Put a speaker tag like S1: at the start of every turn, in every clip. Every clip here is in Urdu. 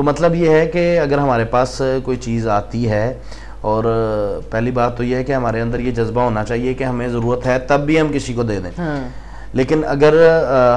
S1: مطلب یہ ہے کہ اگر ہمارے پاس کوئی چیز آتی ہے، اور پہلی بات تو یہ ہے کہ ہمارے اندر یہ جذبہ ہونا چاہیے کہ ہمیں ضرورت ہے تب بھی ہم کسی کو دے دیں، لیکن اگر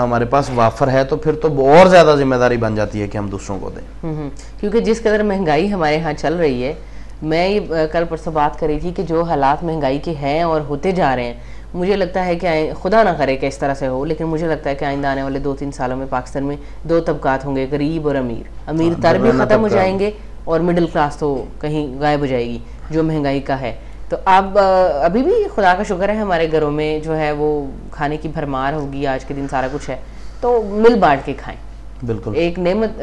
S1: ہمارے پاس وافر ہے تو پھر تو اور زیادہ ذمہ داری بن جاتی ہے کہ ہم دوسروں کو دیں.
S2: کیونکہ جس قدر مہنگائی ہمارے ہاں چل رہی ہے، میں یہ کل پرسوں بات کر رہی تھی کہ جو حالات مہنگائی کے ہیں اور ہوتے جا رہے ہیں، مجھے لگتا ہے کہ خدا نہ کرے کہ اس طرح سے ہو، لیکن مجھے لگتا ہے کہ آئندہ آنے والے 2-3 سالوں میں پاکستان میں 2 طبقات ہوں گے، غریب اور امیر تر بھی ختم ہو جائیں گے اور مڈل کلاس تو کہیں غائب ہو جائے گی جو مہنگائی کا ہے. تو اب ابھی بھی خدا کا شکر ہے ہمارے گھروں میں جو ہے وہ کھانے کی بھرمار ہوگی، آج کے دن سارا کچھ ہے، تو مل بانٹ کے کھائیں. بالکل ایک نعمت،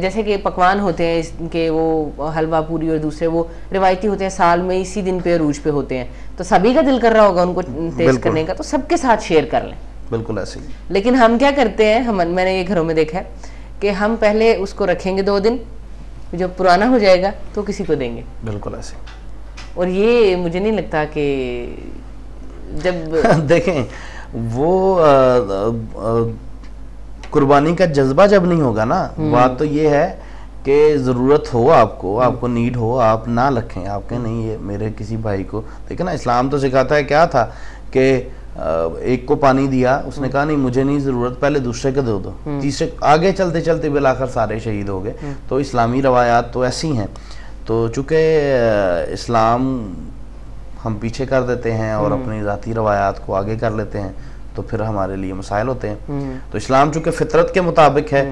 S2: جیسے کہ پکوان ہوتے ہیں کہ وہ حلوہ پوری اور دوسرے وہ روایتی ہوتے ہیں، سال میں اسی دن پہ عروج پہ ہوتے ہیں، تو سبھی کا دل کر رہا ہوگا ان کو ٹیسٹ کرنے کا، تو سب کے ساتھ شیئر کر لیں.
S1: بالکل ایسے ہی. لیکن
S2: ہم کیا کرتے ہیں، میں نے یہ گھروں میں دیکھا ہے کہ ہم پہلے اس کو رکھیں گے 2 دن، جب پرانا ہو جائے گا تو کسی کو دیں گے.
S1: بالکل ایسے.
S2: اور یہ مجھے نہیں لگتا کہ جب
S1: دیکھیں وہ قربانی کا جذبہ جب نہیں ہوگا نا، بات تو یہ ہے کہ ضرورت ہو آپ کو نیڈ ہو، آپ نہ رکھیں، آپ کہیں نہیں یہ میرے کسی بھائی کو. دیکھیں نا اسلام تو سکھاتا ہے، کیا تھا کہ ایک کو پانی دیا، اس نے کہا نہیں مجھے نہیں ضرورت، پہلے دوسرے کو دے دو، تیسرے، آگے چلتے چلتے بالآخر سارے شہید ہو گئے. تو اسلامی روایات تو ایسی ہیں. تو چونکہ اسلام ہم پیچھے کر دیتے ہیں اور اپنی ذاتی روایات کو آگے کر لیتے ہیں تو پھر ہمارے لیے مسائل ہوتے ہیں. تو اسلام چونکہ فطرت کے مطابق ہے،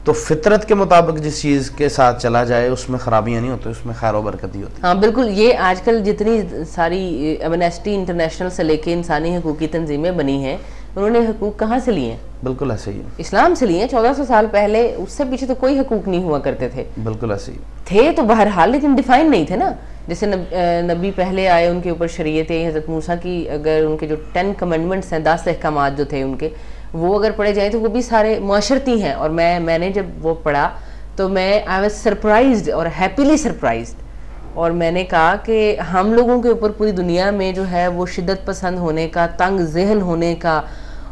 S1: تو فطرت کے مطابق جس چیز کے ساتھ چلا جائے اس میں خرابیاں نہیں ہوتی، اس میں خیر و برکت ہی ہوتی.
S2: ہاں بالکل. یہ آج کل جتنی ساری ایمنسٹی انٹرنیشنل سے لے کے انسانی حقوقی تنظیمیں بنی ہیں، انہوں نے حقوق کہاں سے لیے ہیں؟
S1: بالکل ایسے ہی.
S2: اسلام سے لیے ہیں. 1400 سال پہلے اس سے پیچھے تو کوئی حقوق نہیں ہوا کرتے تھے.
S1: بالکل ایسے ہی
S2: تھے تو بہرحال، لیکن ڈیفائن نہیں تھے نا. جیسے نبی پہلے آئے، ان کے اوپر شریعتیں، حضرت موسیٰ کی اگر ان کے جو 10 کمانڈمنٹس ہیں، 10 احکامات جو تھے ان کے، وہ اگر پڑھے جائیں تو وہ بھی سارے معاشرتی ہیں. اور میں نے جب وہ پڑھا تو میں آئی واز سرپرائزڈ اور ہیپیلی سرپرائزڈ. اور میں نے کہا کہ ہم لوگوں کے اوپر پوری دنیا میں جو ہے وہ شدت پسند ہونے کا، تنگ ذہن ہونے کا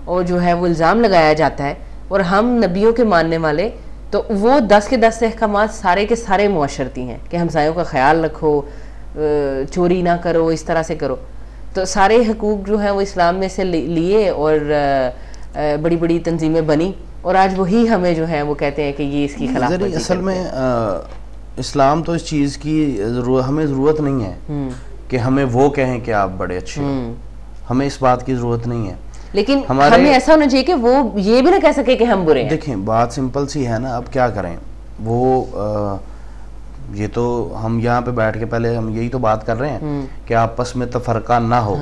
S2: اور جو ہے وہ الزام لگایا جاتا ہے، اور ہم نبیوں کے ماننے والے، تو وہ 10 کے 10 احکامات سارے کے سارے معاشرتی ہیں کہ ہمسایوں کا خیال رکھو، چوری نہ کرو، اس طرح سے کرو. تو سارے حقوق جو ہیں وہ اسلام میں سے لیے اور بڑی بڑی تنظیمیں بنی، اور آج وہی ہمیں جو ہے وہ کہتے ہیں کہ یہ اس کی خلاف ورزی کرتے ہیں.
S1: اصل میں اسلام تو اس چیز کی ہمیں ضرورت نہیں ہے کہ ہمیں وہ کہیں کہ آپ بڑے اچھے ہیں، ہمیں اس بات کی ضرورت نہیں ہے.
S2: لیکن ہمیں ایسا ہونا چاہیے کہ وہ یہ بھی نہ کہہ سکے کہ ہم برے ہیں.
S1: دیکھیں بات سمپل سی ہے نا، اب کیا کریں، وہ یہ تو ہم یہاں پہ بیٹھ کے پہلے ہم یہی تو بات کر رہے ہیں کہ آپس میں تفرقہ نہ ہو،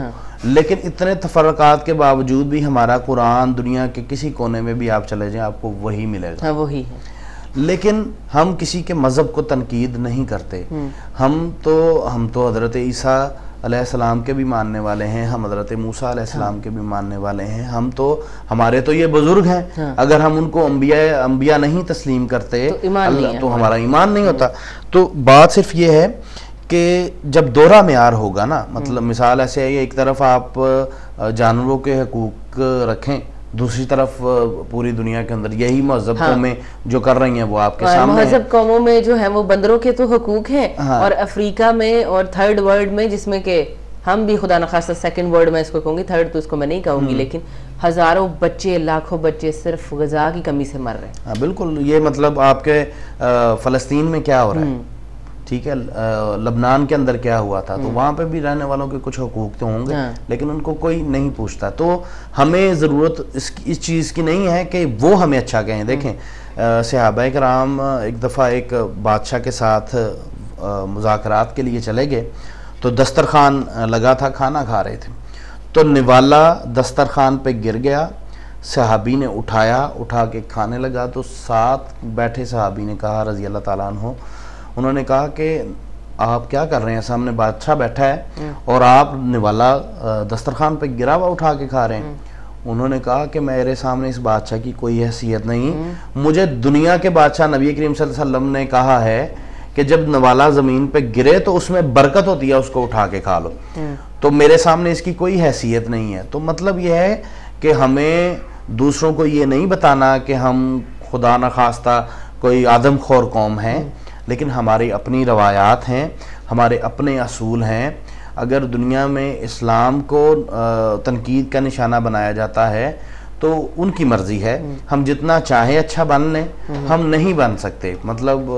S1: لیکن اتنے تفرقات کے باوجود بھی ہمارا قرآن دنیا کے کسی کونے میں بھی آپ چلے جائیں آپ کو وہی ملے گا.
S2: وہی ہے.
S1: لیکن ہم کسی کے مذہب کو تنقید نہیں کرتے. ہم تو حضرت عیسیٰ علیہ السلام کے بھی ماننے والے ہیں، ہم حضرت موسیٰ علیہ السلام کے بھی ماننے والے ہیں. ہمارے تو یہ بزرگ ہیں، اگر ہم ان کو انبیاء نہیں تسلیم کرتے تو ہمارا ایمان نہیں ہوتا. تو بات صرف یہ ہے کہ جب دوہرا معیار ہوگا نا، مطلب مثال ایسے ہے، ایک طرف آپ جانوروں کے حقوق رکھیں، دوسری طرف پوری دنیا کے اندر یہی مہذب قومیں جو کر رہی ہیں وہ آپ کے سامنے ہیں.
S2: مہذب قوموں میں جو ہے وہ بندروں کے تو حقوق ہیں، اور افریقہ میں اور تھرڈ ورلڈ میں، جس میں کہ ہم بھی خدا نخواستہ سیکنڈ ورلڈ میں اس کو کہوں گی، تھرڈ تو اس کو میں نہیں کہوں گی، لیکن ہزاروں بچے، لاکھوں بچے صرف غذا کی کمی سے مر رہے ہیں.
S1: بالکل. یہ مطلب آپ کے فلسطین میں کیا ہو رہا ہے، ٹھیک ہے، لبنان کے اندر کیا ہوا تھا، تو وہاں پہ بھی رہنے والوں کے کچھ حقوق تو ہوں گے، لیکن ان کو کوئی نہیں پوچھتا. تو ہمیں ضرورت اس چیز کی نہیں ہے کہ وہ ہمیں اچھا کہیں. دیکھیں صحابہ کرام ایک دفعہ ایک بادشاہ کے ساتھ مذاکرات کے لیے چلے گئے، تو دسترخوان لگا تھا، کھانا کھا رہے تھے، تو نوالا دسترخوان پہ گر گیا. صحابی نے اٹھا کے کھانے لگا، تو ساتھ بیٹھے صحابی نے کہا رضی اللہ تعالیٰ عنہ، انہوں نے کہا کہ آپ کیا کر رہے ہیں، سامنے بادشاہ بیٹھا ہے اور آپ نوالا دسترخوان پہ گرا ہوا اٹھا کے کھا رہے ہیں. انہوں نے کہا کہ میرے سامنے اس بادشاہ کی کوئی حیثیت نہیں، مجھے دنیا کے بادشاہ نبی کریم صلی اللہ علیہ وسلم نے کہا ہے کہ جب نوالا زمین پہ گرے تو اس میں برکت ہوتی ہے، اس کو اٹھا کے کھا لو، تو میرے سامنے اس کی کوئی حیثیت نہیں ہے. تو مطلب یہ ہے کہ ہمیں دوسروں کو یہ نہیں بتانا کہ ہم خدا نخواستہ کوئی آدم خور قوم ہے، لیکن ہماری اپنی روایات ہیں، ہمارے اپنے اصول ہیں. اگر دنیا میں اسلام کو تنقید کا نشانہ بنایا جاتا ہے تو ان کی مرضی ہے. ہم جتنا چاہیں اچھا بن لیں، ہم نہیں بن سکتے. مطلب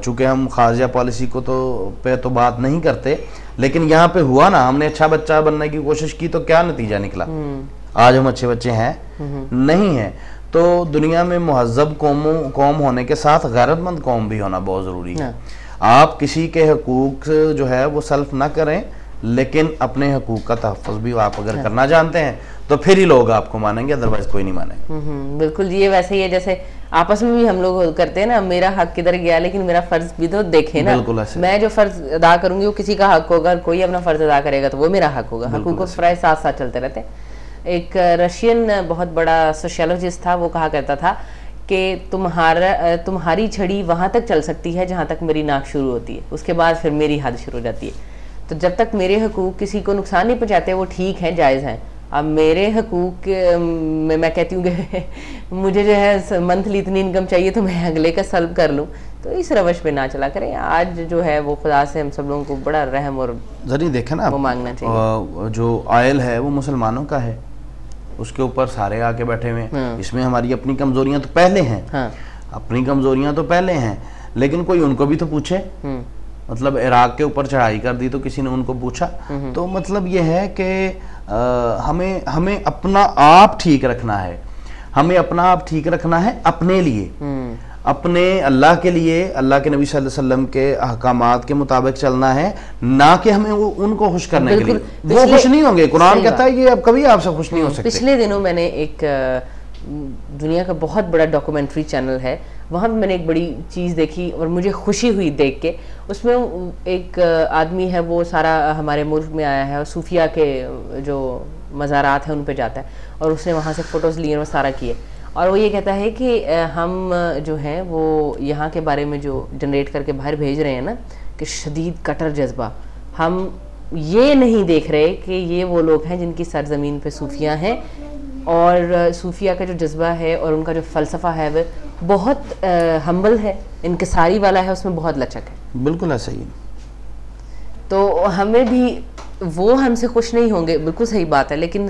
S1: چونکہ ہم خارجہ پالیسی کو پہ تو بات نہیں کرتے، لیکن یہاں پہ ہوا نا، ہم نے اچھا بچہ بننے کی کوشش کی تو کیا نتیجہ نکلا؟ آج ہم اچھے بچے ہیں نہیں ہیں. تو دنیا میں مہذب قوم ہونے کے ساتھ غیرت مند قوم بھی ہونا بہت ضروری ہے. آپ کسی کے حقوق جو ہے وہ سلف نہ کریں، لیکن اپنے حقوق کا تحفظ بھی آپ اگر کرنا جانتے ہیں تو پھر ہی لوگ آپ کو مانیں گے، ادروائز کوئی نہیں مانیں گے.
S2: بالکل یہ ویسے ہی ہے جیسے آپس میں بھی ہم لوگ کرتے ہیں نا، میرا حق کدھر گیا لیکن میرا فرض بھی تو دیکھے نا. میں جو فرض ادا کروں گی وہ کسی کا حق ہوگا، کوئی اپنا فرض ادا کرے گا تو وہ میرا حق ہوگا. حقوق و فرائض ساتھ ساتھ چلتے رہتے ہیں. ایک رشین بہت بڑا سوشیولوجسٹ تھا، وہ کہا کرتا تھا کہ تمہاری چھڑی وہاں تک چل سکتی ہے جہاں تک میری ناک شروع ہوتی ہے، اس کے بعد پھر میری حد شروع ہو جاتی ہے. تو جب تک میرے حقوق کسی کو نقصان نہیں پہنچاتے وہ ٹھیک ہیں، جائز ہیں. اب میرے حقوق میں کہتی ہوں کہ مجھے جو ہے منتھلی اتنی انکم چاہیے تو میں اگلے کا سلب کر لوں، تو اس روش پہ نہ چلا کریں. آج جو ہے وہ خدا سے ہم سب لوگوں کو بڑا رحم اور
S1: ذریعہ دیکھیں نا،
S2: وہ مانگنا چاہیے.
S1: جو آئل ہے وہ مسلمانوں کا ہے، اس کے اوپر سارے آ کے بیٹھے ہوئے ہیں. اس میں ہماری اپنی کمزوریاں تو پہلے ہیں، اپنی کمزوریاں تو پہلے ہیں، لیکن کوئی ان کو بھی تو پوچھے. مطلب عراق کے اوپر چڑھائی کر دی تو کسی نے ان کو پوچھا. تو مطلب یہ ہے کہ ہمیں اپنا آپ ٹھیک رکھنا ہے، ہمیں اپنا آپ ٹھیک رکھنا ہے اپنے لیے، اپنے اللہ کے لیے، اللہ کے نبی صلی اللہ علیہ وسلم کے احکامات کے مطابق چلنا ہے، نہ کہ ہمیں ان کو خوش کرنے کے لیے. وہ خوش نہیں ہوں گے، قرآن کہتا ہے یہ اب کبھی آپ سے خوش نہیں ہو سکتے.
S2: پچھلے دنوں میں نے ایک دنیا کا بہت بڑا ڈاکومنٹری چینل ہے، وہاں میں نے ایک بڑی چیز دیکھی اور مجھے خوشی ہوئی دیکھ کے. اس میں ایک آدمی ہے، وہ سارا ہمارے ملک میں آیا ہے اور صوفیہ کے جو مزارات ہیں ان پہ جاتا ہے، اور اس نے وہاں سے فوٹوز لیے اور سارا کیے. اور وہ یہ کہتا ہے کہ ہم جو ہیں وہ یہاں کے بارے میں جو جنریٹ کر کے باہر بھیج رہے ہیں نا کہ شدید کٹر جذبہ، ہم یہ نہیں دیکھ رہے کہ یہ وہ لوگ ہیں جن کی سرزمین پہ صوفیہ ہیں، اور صوفیہ کا جو جذبہ ہے اور ان کا جو فلسفہ ہے وہ بہت ہمبل ہے، انکساری والا ہے، اس میں بہت لچک ہے.
S1: بالکل ایسا ہی.
S2: تو ہمیں بھی وہ ہم سے خوش نہیں ہوں گے، بالکل صحیح بات ہے، لیکن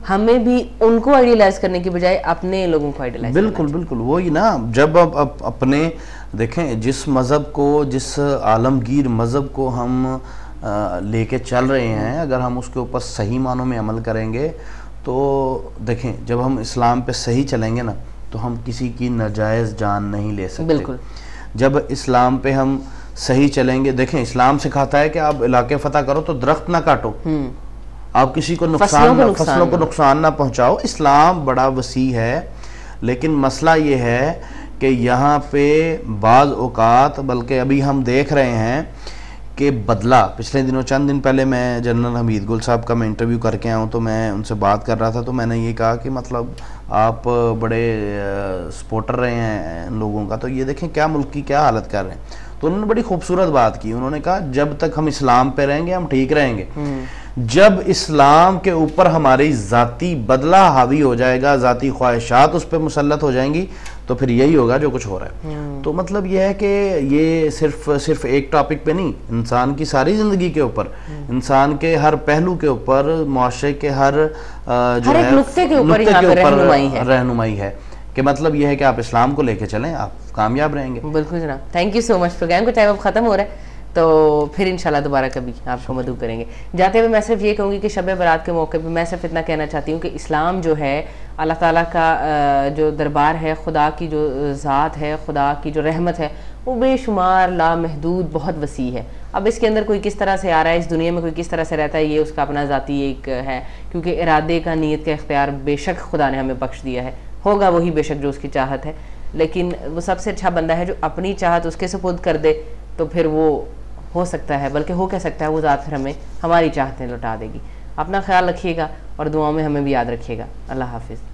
S2: ہمیں بھی ان کو آئیڈیلائز کرنے کی بجائے اپنے لوگوں کو آئیڈیلائز.
S1: بالکل وہی نا. جب اب اپنے دیکھیں جس مذہب کو، جس عالمگیر مذہب کو ہم لے کے چل رہے ہیں، اگر ہم اس کے اوپر صحیح معنوں میں عمل کریں گے تو دیکھیں جب ہم اسلام پہ صحیح چلیں گے نا تو ہم کسی کی ناجائز جان نہیں لے سکتے.
S2: بالکل.
S1: جب اسلام پہ ہم صحیح چلیں گے، دیکھیں اسلام سکھاتا ہے کہ آپ علاقے فتح کرو تو درخت نہ کاٹو، آپ کسی کو فصلوں کو نقصان نہ پہنچاؤ. اسلام بڑا وسیع ہے، لیکن مسئلہ یہ ہے کہ یہاں پہ بعض اوقات، بلکہ ابھی ہم دیکھ رہے ہیں کہ بدلہ پچھلے دنوں چند دن پہلے میں جنرل حمید گل صاحب کا میں انٹرویو کر کے آؤں تو میں ان سے بات کر رہا تھا، تو میں نے یہ کہا کہ مطلب آپ بڑے سپورٹر رہے ہیں ان لوگوں کا، تو یہ دیکھیں کیا ملک کی کیا حالت کر رہے ہیں. تو انہوں نے بڑی خوبصورت بات کی، انہوں نے کہا جب تک ہم اسلام پہ رہیں گے ہم ٹھیک رہیں گے، جب اسلام کے اوپر ہماری ذاتی بدلہ حاوی ہو جائے گا، ذاتی خواہشات اس پہ مسلط ہو جائیں گی، تو پھر یہی ہوگا جو کچھ ہو رہا ہے. تو مطلب یہ ہے کہ یہ صرف ایک ٹاپک پہ نہیں، انسان کی ساری زندگی کے اوپر، انسان کے ہر پہلو کے اوپر، معاشرے کے ہر جو ہے نقطے کے اوپر رہنمائی ہے کہ مطلب یہ ہے کہ آپ اسلام کو لے کے چلیں، آپ کامیاب رہیں گے.
S2: بالکل جناب، thank you so much. Programme کا ٹائم اب ختم ہو رہا ہے، تو پھر انشاءاللہ دوبارہ کبھی آپ کو مدعو کریں گے. جاتے ہوئے میں صرف یہ کہوں گی کہ شب برات کے موقع پہ میں صرف اتنا کہنا چاہتی ہوں کہ اسلام جو ہے اللہ تعالیٰ کا جو دربار ہے، خدا کی جو ذات ہے، خدا کی جو رحمت ہے، وہ بے شمار لامحدود بہت وسیع ہے. اب اس کے اندر کوئی کس طرح سے آ رہا ہے، اس دنیا میں کوئی کس طرح سے رہتا ہے، یہ اس کا اپنا ذاتی ایک ہے، کیونکہ ارادے کا، نیت کا اختیار بے شک خدا نے ہمیں بخش دیا ہے. ہوگا وہی بے شک جو اس کی چاہت ہے، لیکن وہ سب سے اچھا بندہ ہے جو اپنی چاہت اس کے سپرد کر دے، تو پھر وہ ہو سکتا ہے، بلکہ ہو کہہ سکتا ہے وہ ذات پھر ہمیں ہماری چاہتیں لوٹا دے گی. اپنا خیال رکھیے گا اور دعاؤں میں ہمیں بھی یاد رکھیے گا. اللہ حافظ.